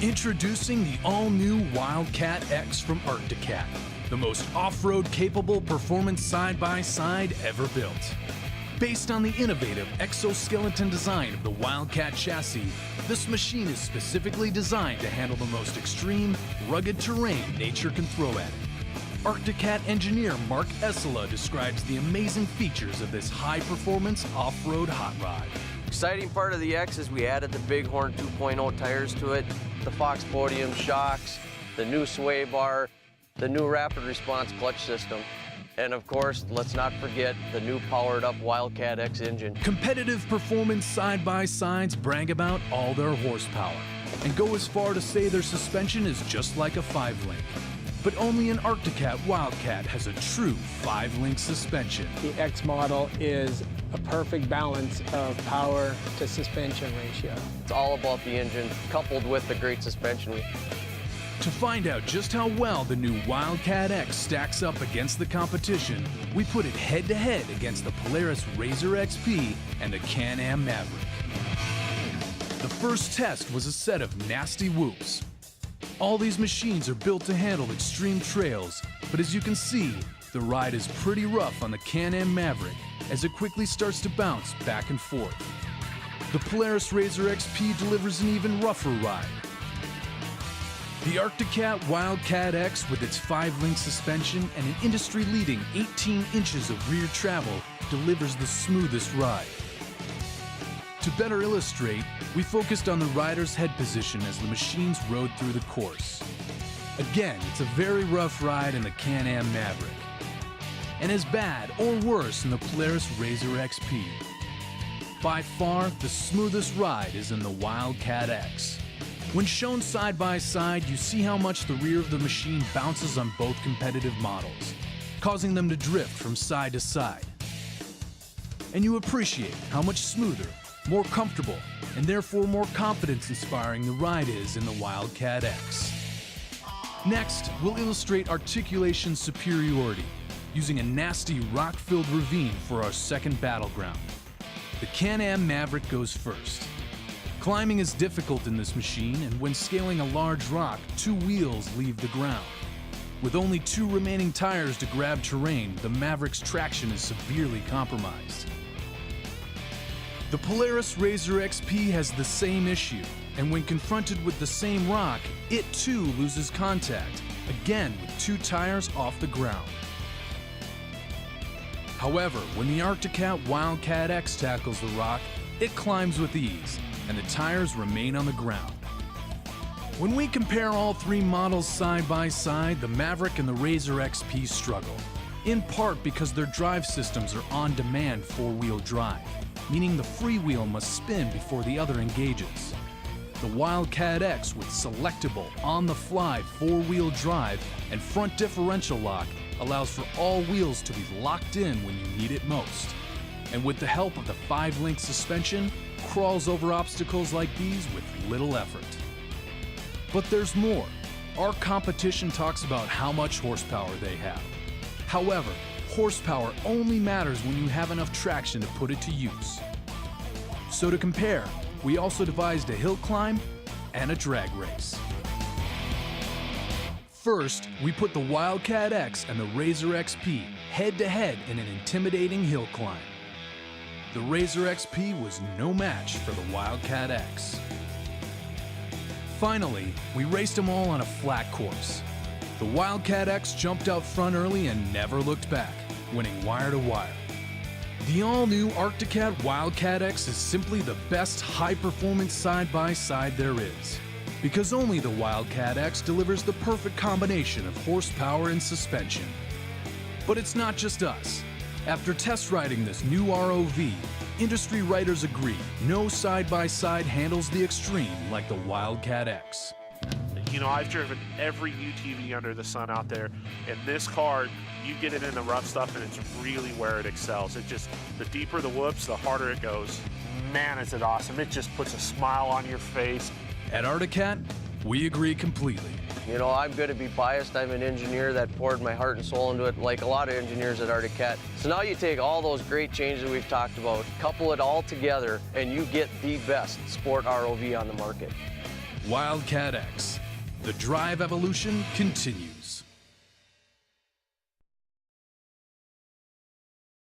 Introducing the all-new Wildcat X from Arcticat, the most off-road capable performance side-by-side ever built. Based on the innovative exoskeleton design of the Wildcat chassis, this machine is specifically designed to handle the most extreme, rugged terrain nature can throw at it. Arcticat engineer Mark Essela describes the amazing features of this high-performance off-road hot rod. Exciting part of the X is we added the Bighorn 2.0 tires to it, the Fox Podium shocks, the new sway bar, the new rapid response clutch system, and of course, let's not forget the new powered-up Wildcat X engine. Competitive performance side-by-sides brag about all their horsepower and go as far to say their suspension is just like a 5-link. But only an Arcticat Wildcat has a true 5-link suspension. The X model is a perfect balance of power to suspension ratio. It's all about the engine coupled with the great suspension. To find out just how well the new Wildcat X stacks up against the competition, we put it head-to-head against the Polaris RZR XP and the Can-Am Maverick. The first test was a set of nasty whoops. All these machines are built to handle extreme trails, but as you can see, the ride is pretty rough on the Can-Am Maverick as it quickly starts to bounce back and forth. The Polaris RZR XP delivers an even rougher ride. The Arcticat Wildcat X, with its 5-link suspension and an industry-leading 18 inches of rear travel, delivers the smoothest ride. To better illustrate, we focused on the rider's head position as the machines rode through the course. Again, it's a very rough ride in the Can-Am Maverick, and as bad or worse in the Polaris RZR XP. By far, the smoothest ride is in the Wildcat X. When shown side by side, you see how much the rear of the machine bounces on both competitive models, causing them to drift from side to side. And you appreciate how much smoother, more comfortable, and therefore more confidence-inspiring the ride is in the Wildcat X. Next, we'll illustrate articulation superiority using a nasty rock-filled ravine for our second battleground. The Can-Am Maverick goes first. Climbing is difficult in this machine, and when scaling a large rock, 2 wheels leave the ground. With only 2 remaining tires to grab terrain, the Maverick's traction is severely compromised. The Polaris RZR XP has the same issue, and when confronted with the same rock, it too loses contact, again with 2 tires off the ground. However, when the Arcticat Wildcat X tackles the rock, it climbs with ease, and the tires remain on the ground. When we compare all 3 models side by side, the Maverick and the RZR XP struggle, in part because their drive systems are on-demand 4-wheel drive, meaning the freewheel must spin before the other engages. The Wildcat X, with selectable, on-the-fly 4-wheel drive and front differential lock, allows for all wheels to be locked in when you need it most. And with the help of the 5-link suspension, crawls over obstacles like these with little effort. But there's more. Our competition talks about how much horsepower they have. However, horsepower only matters when you have enough traction to put it to use. So to compare, we also devised a hill climb and a drag race. First, we put the Wildcat X and the RZR XP head-to-head in an intimidating hill climb. The RZR XP was no match for the Wildcat X. Finally, we raced them all on a flat course. The Wildcat X jumped out front early and never looked back, winning wire to wire. The all-new Arcticat Wildcat X is simply the best high-performance side-by-side there is, because only the Wildcat X delivers the perfect combination of horsepower and suspension. But it's not just us. After test riding this new ROV, industry writers agree no side-by-side handles the extreme like the Wildcat X. You know, I've driven every UTV under the sun out there, and this car, you get it in the rough stuff, and it's really where it excels. It just, the deeper the whoops, the harder it goes. Man, is it awesome. It just puts a smile on your face. At Arcticat, we agree completely. You know, I'm going to be biased. I'm an engineer that poured my heart and soul into it, like a lot of engineers at Arcticat. So now you take all those great changes we've talked about, couple it all together, and you get the best sport ROV on the market. Wildcat X. The drive evolution continues.